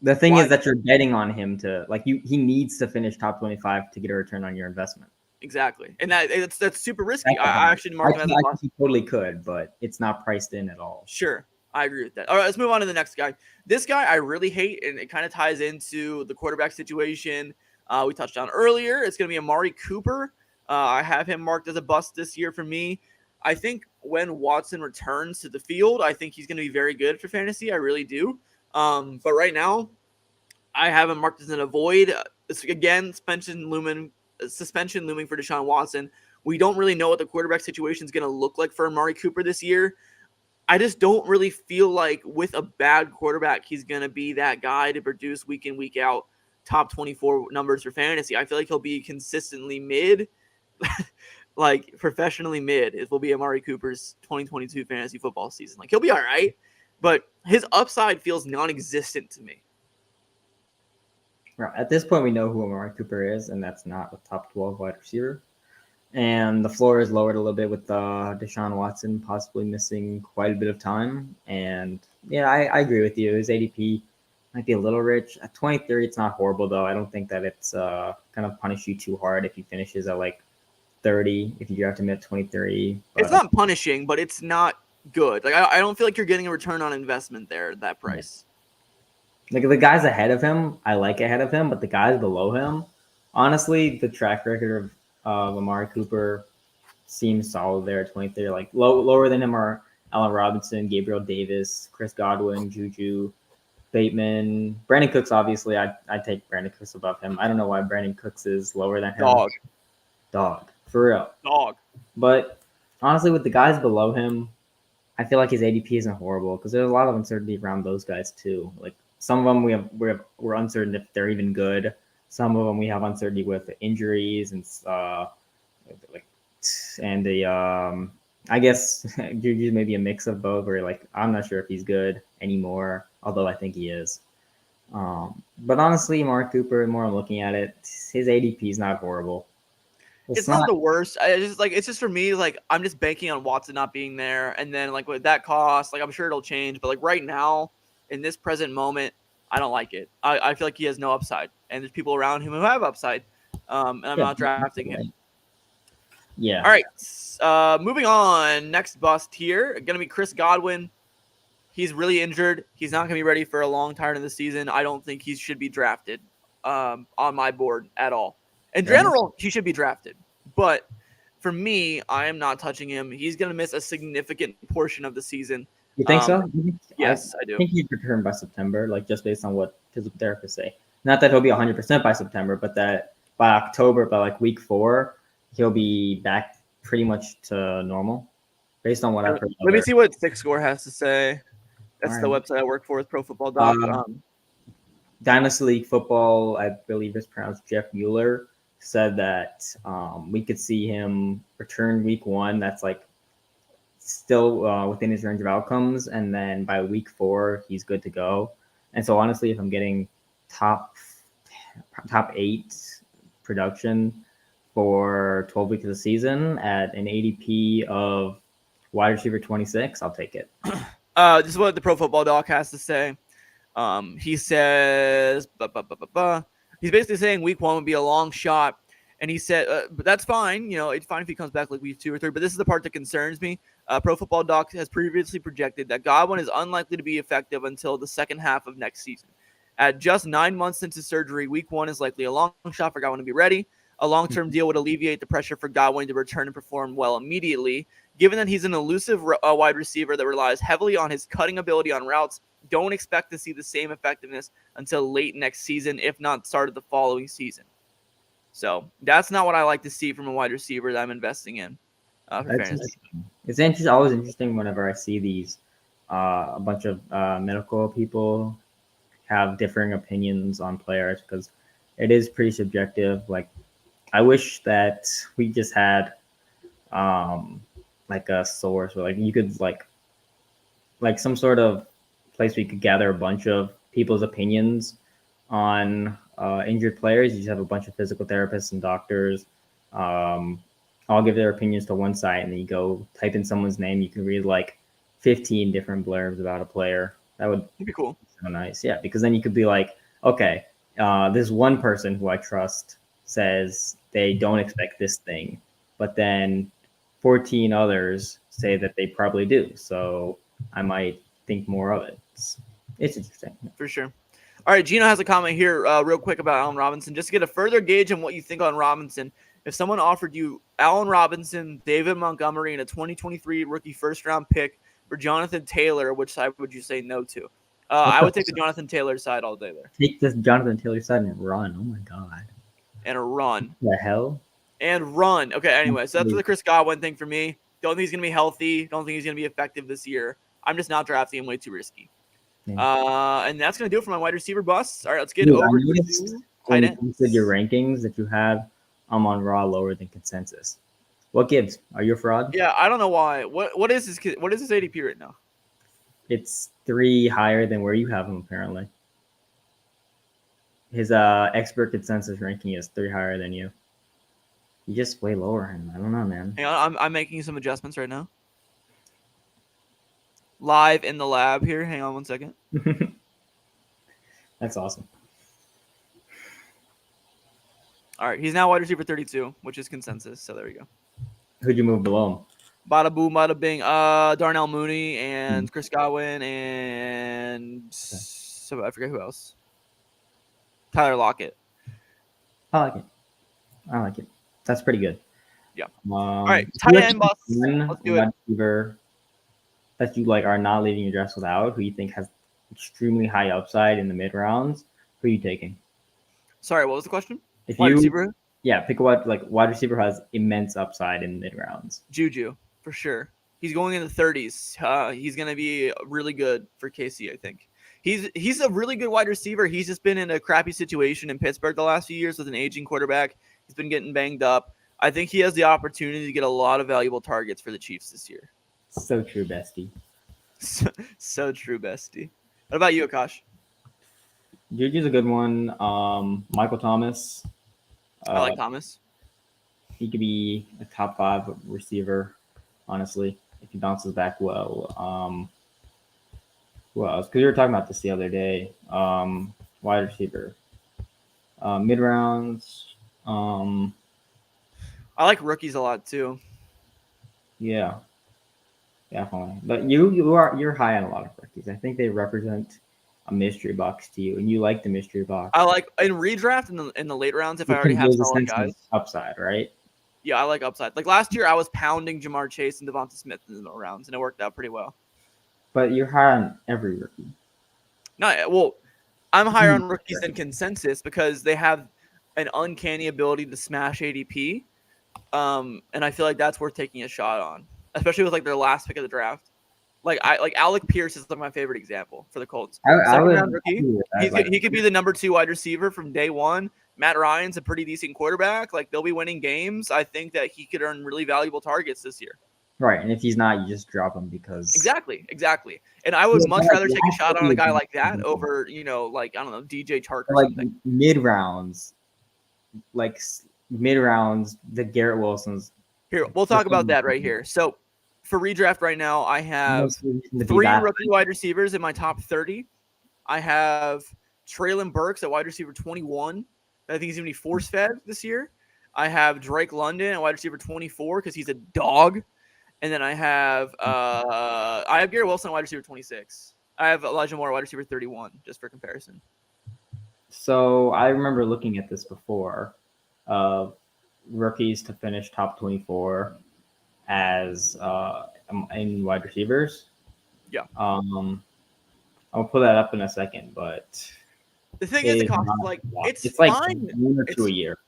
The thing is that you're betting on him to he needs to finish top 25 to get a return on your investment. Exactly, and that's super risky. I actually marked him as he totally could, but it's not priced in at all. Sure, I agree with that. All right, let's move on to the next guy. This guy I really hate, and it kind of ties into the quarterback situation we touched on earlier. It's going to be Amari Cooper. I have him marked as a bust this year for me. I think when Watson returns to the field, I think he's going to be very good for fantasy. I really do. But right now, I have him marked as an avoid. Again, suspension looming for Deshaun Watson. We don't really know what the quarterback situation is going to look like for Amari Cooper this year. I just don't really feel like with a bad quarterback, he's going to be that guy to produce week in, week out top 24 numbers for fantasy. I feel like he'll be consistently mid, like professionally mid. It will be Amari Cooper's 2022 fantasy football season. Like he'll be all right, but his upside feels non-existent to me. Right. At this point, we know who Amari Cooper is, and that's not a top 12 wide receiver. And the floor is lowered a little bit with Deshaun Watson possibly missing quite a bit of time. And yeah, I agree with you. His ADP might be a little rich. At 23, it's not horrible, though. I don't think that it's going to punish you too hard if he finishes at like 30, if you draft him at 23. But it's not punishing, but it's not good. Like I don't feel like you're getting a return on investment there at that price. Like the guys ahead of him, I like ahead of him, but the guys below him, honestly, the track record of Amari Cooper seems solid there at 23. Like lower than him are Allen Robinson, Gabriel Davis, Chris Godwin, Juju, Bateman, Brandon Cooks. Obviously, I take Brandon Cooks above him. I don't know why Brandon Cooks is lower than him. Dog, for real. Dog. But honestly, with the guys below him, I feel like his ADP isn't horrible because there's a lot of uncertainty around those guys too. Like some of them we're uncertain if they're even good. Some of them we have uncertainty with injuries and I guess Juju's maybe a mix of both. Where like I'm not sure if he's good anymore, although I think he is. But honestly, Amari Cooper, the more I'm looking at it, his ADP is not horrible. It's not the worst. It's just for me, like I'm just banking on Watson not being there, and then like with that cost, like I'm sure it'll change. But like right now, in this present moment, I don't like it. I feel like he has no upside, and there's people around him who have upside. And I'm not drafting him. Yeah. All right. Moving on. Next bust here. Going to be Chris Godwin. He's really injured. He's not going to be ready for a long time in the season. I don't think he should be drafted on my board at all. In general, he should be drafted. But for me, I am not touching him. He's going to miss a significant portion of the season. You think so? Yes, I do. I think he'd return by September, like just based on what physical therapists say. Not that he'll be 100% by September, but that by October, by like week 4, he'll be back pretty much to normal, based on what I've heard. Let me see what Six Score has to say. That's All the right. website I work for, is Pro Football Doc. Dynasty League Football, I believe it's pronounced Jeff Mueller, said that we could see him return week 1. That's like still within his range of outcomes, and then by week 4 he's good to go. And so honestly, if I'm getting top 8 production for 12 weeks of the season at an ADP of wide receiver 26, I'll take it. This is what the Pro Football Doc has to say. He says he's basically saying week 1 would be a long shot. And he said, but that's fine. It's fine if he comes back like week 2 or 3. But this is the part that concerns me. Pro Football Doc has previously projected that Godwin is unlikely to be effective until the second half of next season. At just 9 months into surgery, week 1 is likely a long shot for Godwin to be ready. A long-term deal would alleviate the pressure for Godwin to return and perform well immediately. Given that he's an elusive wide receiver that relies heavily on his cutting ability on routes, don't expect to see the same effectiveness until late next season, if not start of the following season. So that's not what I like to see from a wide receiver that I'm investing in for fantasy. It's always interesting whenever I see these a bunch of medical people have differing opinions on players, because it is pretty subjective. Like, I wish that we just had like a source where like you could like some sort of place where you could gather a bunch of people's opinions on injured players. You just have a bunch of physical therapists and doctors all give their opinions to one site, and then you go type in someone's name. You can read like 15 different blurbs about a player. That would be cool. So nice. Yeah, because then you could be like, okay, this one person who I trust says they don't expect this thing, but then 14 others say that they probably do. So I might think more of it. It's interesting. For sure. All right, Gino has a comment here real quick about Allen Robinson. Just to get a further gauge on what you think on Robinson, if someone offered you Allen Robinson, David Montgomery, and a 2023 rookie first-round pick for Jonathan Taylor, which side would you say no to? I would take the Jonathan Taylor side all day there. Take this Jonathan Taylor side and run. Oh, my God. And a run. The hell? And run. Okay, anyway, so that's the Chris Godwin thing for me. Don't think he's going to be healthy. Don't think he's going to be effective this year. I'm just not drafting him, way too risky. Yeah. And that's going to do it for my wide receiver busts. All right, let's get over to tight ends. You said your rankings that you have, I'm on Raw lower than consensus. What gives? Are you a fraud? Yeah, I don't know why. What is his ADP right now? It's 3 higher than where you have him, apparently. His expert consensus ranking is 3 higher than you. You just way lower him. I don't know, man. Hang on, I'm making some adjustments right now. Live in the lab here. Hang on one second. That's awesome. All right, he's now wide receiver 32, which is consensus. So there we go. Who'd you move below him? Bada boom, bada bing. Darnell Mooney and Chris Godwin and so I forget who else. Tyler Lockett. I like it. That's pretty good. Yeah. All right, tight end boss. Let's do it. Receiver that you like are not leaving your drafts without, who you think has extremely high upside in the mid rounds. Who are you taking? Sorry, what was the question? If wide you, receiver? Yeah, pick a wide receiver who has immense upside in mid rounds. Juju, for sure. He's going in the 30s. He's going to be really good for KC, I think. He's a really good wide receiver. He's just been in a crappy situation in Pittsburgh the last few years with an aging quarterback. He's been getting banged up. I think he has the opportunity to get a lot of valuable targets for the Chiefs this year. So true, bestie. So true, bestie. What about you, Akash? Juju's a good one. Michael Thomas. I like Thomas. He could be a top 5 receiver, honestly, if he bounces back well. Who else? Because we were talking about this the other day. Wide receiver. Mid rounds. Um, I like rookies a lot too. yeah, definitely. But you're high on a lot of rookies. I think they represent a mystery box to you, and you like the mystery I box like in redraft in the late rounds if I already because have there's a solid sense of guys. upside, right? Yeah, I like upside. Like last year, I was pounding Jamar Chase and Devonta Smith in the middle rounds, and it worked out pretty well. But you're high on every rookie. No, well, I'm higher on rookies Sure. than consensus because they have an uncanny ability to smash ADP, and I feel like that's worth taking a shot on, especially with like their last pick of the draft. Like Alec Pierce is like my favorite example for the Colts. I Second would round rookie, agree with that. Like, he could be the number 2 wide receiver from day one. Matt Ryan's a pretty decent quarterback. Like they'll be winning games. I think that he could earn really valuable targets this year. right, and if he's not, you just drop him because Exactly. And I would yeah, much like rather take a last shot on couple a of guy years, like that over, like I don't know, DJ Chark or like something. mid rounds, the Garrett Wilsons. Here, we'll talk about that right here. So for redraft right now, I have Most reason to be 3 that rookie wide receivers in my top 30. I have Traylon Burks at wide receiver 21. I think he's going to be force fed this year. I have Drake London at wide receiver 24 because he's a dog. And then I have Garrett Wilson at wide receiver 26. I have Elijah Moore at wide receiver 31, just for comparison. So I remember looking at this before, rookies to finish top 24 as in wide receivers. Yeah. I'll pull that up in a second, but The thing is, like it's like fine. 1 or 2 a year.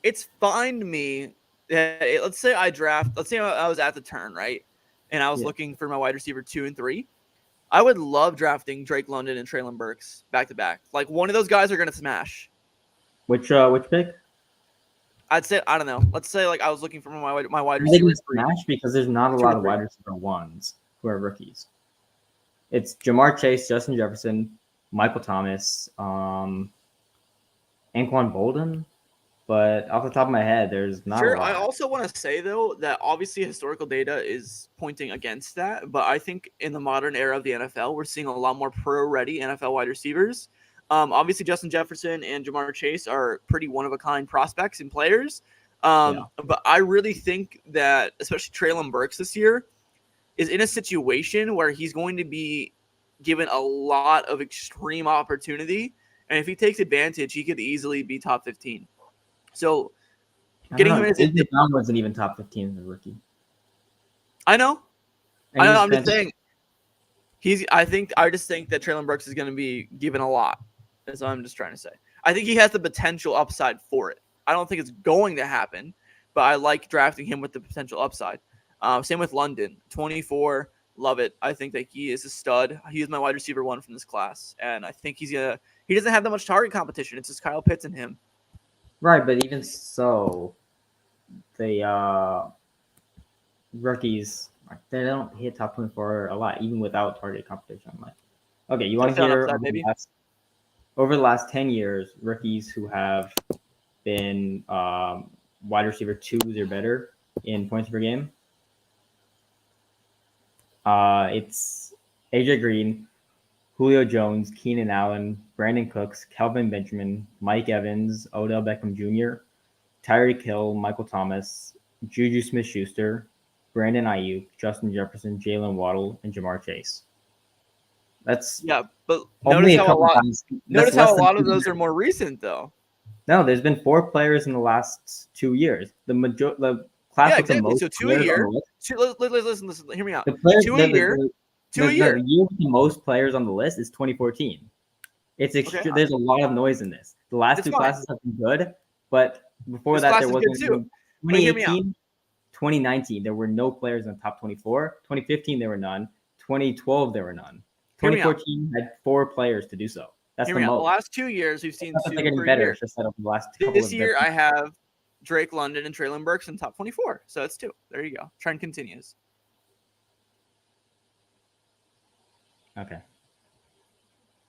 It's fine to me that let's say I was at the turn, right? And I was looking for my wide receiver 2 and 3. I would love drafting Drake London and Traylon Burks back to back. Like one of those guys are going to smash. Which pick? I'd say, I don't know. Let's say like I was looking for my wide They receiver didn't smash because there's not a 2 lot or of 3. wide receiver ones who are rookies. It's Jamar Chase, Justin Jefferson, Michael Thomas, Anquan Bolden. But off the top of my head, there's not a lot. I also want to say, though, that obviously historical data is pointing against that. But I think in the modern era of the NFL, we're seeing a lot more pro-ready NFL wide receivers. Obviously, Justin Jefferson and Jamar Chase are pretty one-of-a-kind prospects and players. But I really think that, especially Traylon Burks this year, is in a situation where he's going to be given a lot of extreme opportunity. And if he takes advantage, he could easily be top 15. So getting him as AJ Brown wasn't even top 15 as a rookie. I know. I'm just saying I just think that Traylon Burks is going to be given a lot. That's what I'm just trying to say. I think he has the potential upside for it. I don't think it's going to happen, but I like drafting him with the potential upside. Same with London, 24. Love it. I think that he is a stud. He is my wide receiver 1 from this class, and I think he doesn't have that much target competition. It's just Kyle Pitts and him. Right, but even so, the rookies, they don't hit top 24 a lot, even without target competition. Like, okay, you want to hear over the last 10 years, rookies who have been wide receiver 2s or better in points per game? It's AJ Green, Julio Jones, Keenan Allen, Brandon Cooks, Kelvin Benjamin, Mike Evans, Odell Beckham Jr., Tyreek Hill, Michael Thomas, Juju Smith-Schuster, Brandon Ayuk, Justin Jefferson, Jalen Waddle, and Jamar Chase. That's but only notice how a lot of those years. are more recent, though. No, there's been 4 players in the last 2 years. The class with the most. So 2 a year. Listen. Hear me out. The player, 2 a year. 2 a year. The year with the most players on the list is 2014. It's There's a lot of noise in this. The last 2 classes have been good, but before that there wasn't. 2018, 2019, there were no players in the top 24. 2015, there were none. 2012, there were none. 2014 had 4 players to do so. That's the most. The last 2 years, we've seen 2 getting better. It's just that over the last this year, I have Drake London and Traylon Burks in top 24. So it's 2. There you go. Trend continues. Okay.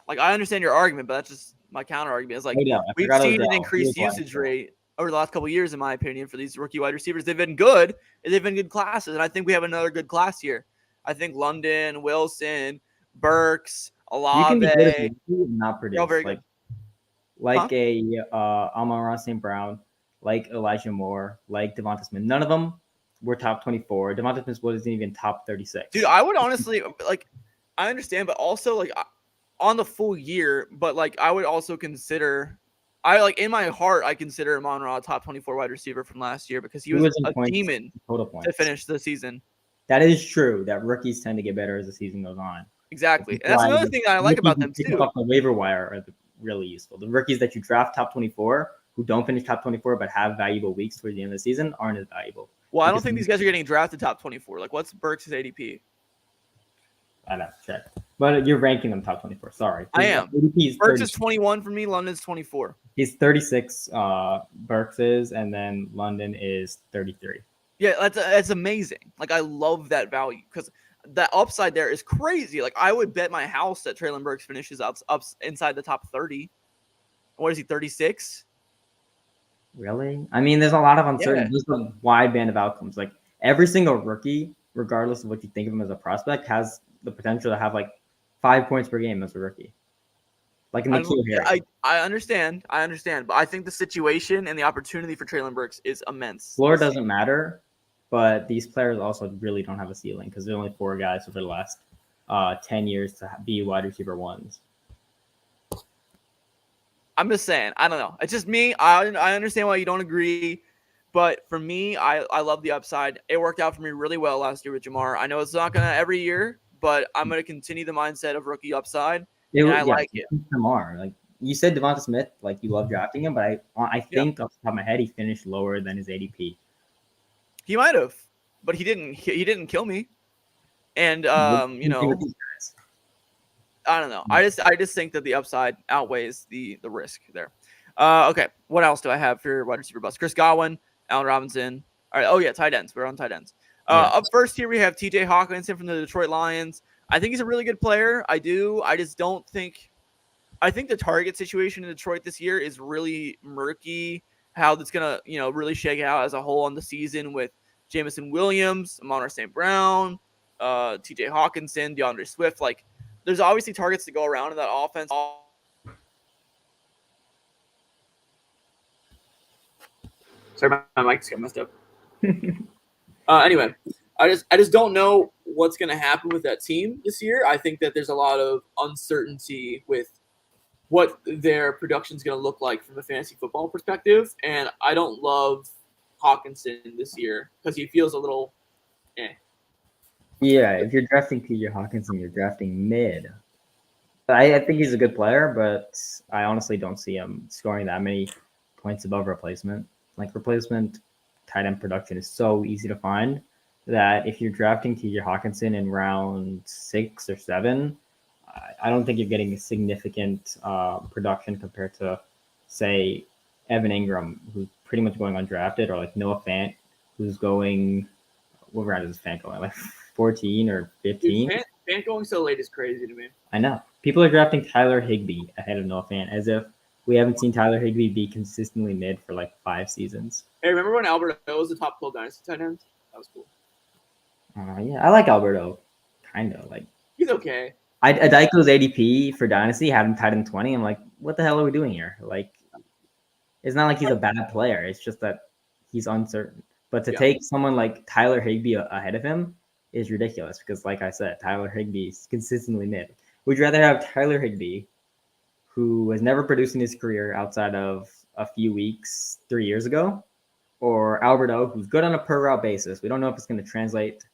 Like, I understand your argument, but that's just my counter argument. It's like, we've seen an increased usage rate over the last couple of years, in my opinion, for these rookie wide receivers. They've been good, and they've been good classes, and I think we have another good class here. I think London, Wilson, Burks, Olave. You can be good not produce. Very good. Like a Amon-Ra St. Brown, like Elijah Moore, like Devonta Smith. None of them were top 24. Devonta Smith wasn't even top 36. Dude, I would honestly like. I understand, but also like on the full year. But like, I would also consider. I like in my heart, I consider Amon-Ra a top 24 wide receiver from last year because he was in a points, demon total to points. finish the season. That is true. That rookies tend to get better as the season goes on. Exactly, and that's another thing that I like about them too. Off the waiver wire are really useful. The rookies that you draft top 24 who don't finish top 24 but have valuable weeks towards the end of the season aren't as valuable. Well, I don't think these guys are getting drafted top 24. Like, what's Burks' ADP? I'd have to check. But you're ranking them top 24. Sorry. I am. Burks is 21 for me. London's 24. He's 36, Burks is, and then London is 33. Yeah, that's amazing. Like, I love that value because that upside there is crazy. Like, I would bet my house that Treylon Burks finishes up inside the top 30. What is he, 36? Really? I mean, there's a lot of uncertainty. Yeah. There's a wide band of outcomes. Like, every single rookie, regardless of what you think of him as a prospect, has the potential to have like 5 points per game as a rookie. Like in the here. I understand, but I think the situation and the opportunity for Treylon Burks is immense. Floor doesn't matter, but these players also really don't have a ceiling because there's only 4 guys over the last 10 years to be wide receiver ones. I'm just saying, I don't know. It's just me. I understand why you don't agree. But for me, I love the upside. It worked out for me really well last year with Ja'Marr. I know it's not going to every year, but I'm going to continue the mindset of rookie upside. I like it. Ja'Marr, like you said, Devonta Smith, like you love drafting him, but I think off the top of my head, he finished lower than his ADP. He might have, but he didn't. He didn't kill me. And you know, I don't know. I just think that the upside outweighs the risk there. Okay, what else do I have for wide receiver bust? Chris Godwin, Allen Robinson. All right. Oh yeah, tight ends. We're on tight ends. Up first here we have T.J. Hockenson from the Detroit Lions. I think he's a really good player. I just don't think. I think the target situation in Detroit this year is really murky. How that's gonna really shake out as a whole on the season with Jameson Williams, Amon-Ra St. Brown, T.J. Hockenson, DeAndre Swift. Like, there's obviously targets to go around in that offense. Sorry, my mic just got messed up. Anyway, I just don't know what's going to happen with that team this year. I think that there's a lot of uncertainty with what their production is going to look like from a fantasy football perspective, and I don't love Hockenson this year because he feels a little Yeah, if you're drafting T.J. Hockenson, you're drafting mid. I think he's a good player, but I honestly don't see him scoring that many points above replacement. Like, replacement tight end production is so easy to find that if you're drafting T.J. Hockenson in round 6 or 7, I don't think you're getting a significant production compared to, say, Evan Ingram, who's pretty much going undrafted, or like Noah Fant, who's going. What round is Fant going? Like 14 or 15? Dude, Fant going so late is crazy to me. I know. People are drafting Tyler Higbee ahead of Noah Fant, as if we haven't seen Tyler Higbee be consistently mid for like 5 seasons. Hey, remember when Alberto was the top 12 dynasty tight end? That was cool. Yeah, I like Alberto. Kind of. Like, he's okay. Adiko's ADP for Dynasty had him tight end 20. I'm like, what the hell are we doing here? Like, it's not like he's a bad player. It's just that he's uncertain. But to take someone like Tyler Higbee ahead of him is ridiculous because, like I said, Tyler Higbee is consistently mid. Would you rather have Tyler Higbee, who has never produced in his career outside of a few weeks 3 years ago, or Alberto, who's good on a per route basis? We don't know if it's going to translate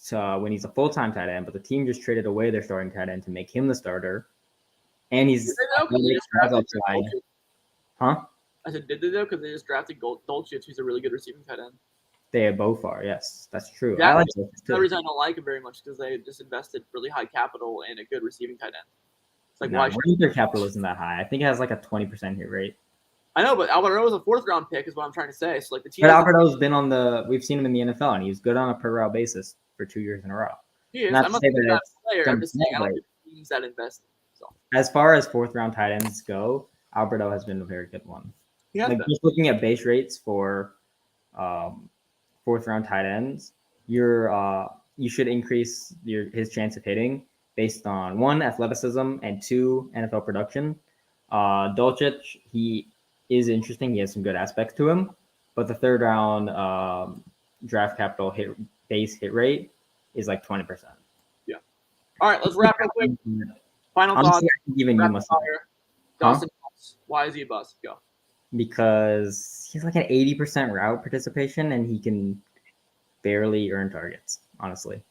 to when he's a full-time tight end, but the team just traded away their starting tight end to make him the starter. And he's Huh? I said, did they though? Because they just drafted Dolchich, who's a really good receiving tight end. They both are, yes, that's true. Yeah, I like Dolchich too. The reason I don't like him very much because they just invested really high capital in a good receiving tight end. It's like, why should their capital isn't that high? I think it has like a 20% hit rate. I know, but Alberto was a 4th round pick, is what I'm trying to say. So like the team. But Alberto's been on we've seen him in the NFL, and he's good on a per route basis for 2 years in a row. He is. I'm not saying that player. I'm just saying I like the teams that invest. So. As far as 4th round tight ends go, Alberto has been a very good one. Like, just looking at base rates for 4th round tight ends, you should increase his chance of hitting based on 1, athleticism, and 2, NFL production. Dolchich, he is interesting. He has some good aspects to him, but the third round draft capital base hit rate is like 20%. All right, let's wrap real quick. Final Honestly, thoughts. I think even you Rapid must fire. Dawson Knox. Why is he a bust? Go. because he's like an 80% route participation and he can barely earn targets, honestly.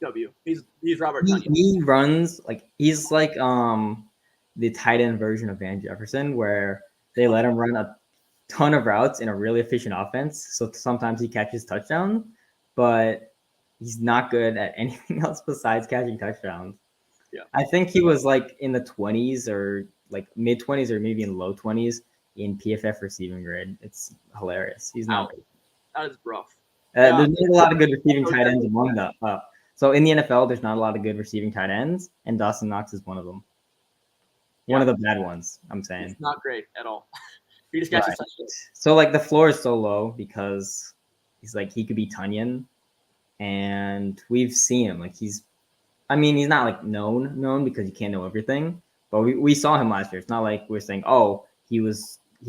W. He's Robert He, Tonyan. he runs he's like the tight end version of Van Jefferson, where they let him run a ton of routes in a really efficient offense. So sometimes he catches touchdowns, but he's not good at anything else besides catching touchdowns. Yeah. I think he was like in the 20s or like mid 20s or maybe in low 20s in PFF receiving grade. It's hilarious. He's not. That is rough. There's not a lot of good receiving tight ends among them. So in the NFL, there's not a lot of good receiving tight ends, and Dawson Knox is one of them. One of the bad ones, I'm saying. It's not great at all. He just catches touchdowns. So like the floor is so low because he's like he could be Tonyan, and we've seen him. Like he's not like known because you can't know everything. But we saw him last year. It's not like we're saying, oh, he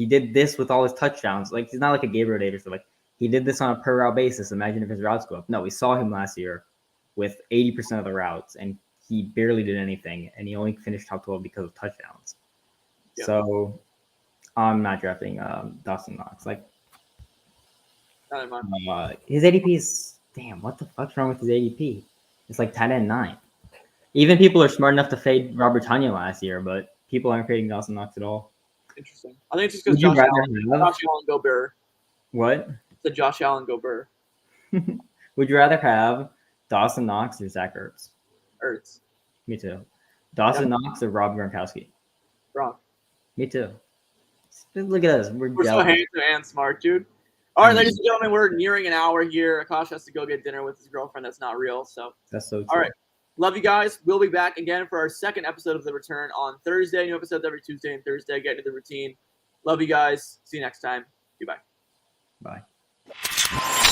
did this with all his touchdowns. Like he's not like a Gabriel Davis. Like he did this on a per route basis. Imagine if his routes go up. No, we saw him last year with 80% of the routes, and he barely did anything, and he only finished top 12 because of touchdowns. Yeah. So I'm not drafting Dawson Knox. Like his ADP is damn. What the fuck's wrong with his ADP? It's like 10 and 9. Even people are smart enough to fade Robert Tonyan last year, but people aren't fading Dawson Knox at all. Interesting. I think it's just because Josh Allen go Burr. What? The Josh Allen go Burr. Would you rather have Dawson Knox or Zach Ertz? Ertz. Me too. Dawson Knox or Rob Gronkowski? Gronk. Me too. Look at us. We're so handsome and smart, dude. All right, ladies and gentlemen, we're nearing an hour here. Akash has to go get dinner with his girlfriend. That's not real. So that's so true. All right. Love you guys. We'll be back again for our second episode of The Return on Thursday. New episodes every Tuesday and Thursday. Get into the routine. Love you guys. See you next time. Goodbye. Bye.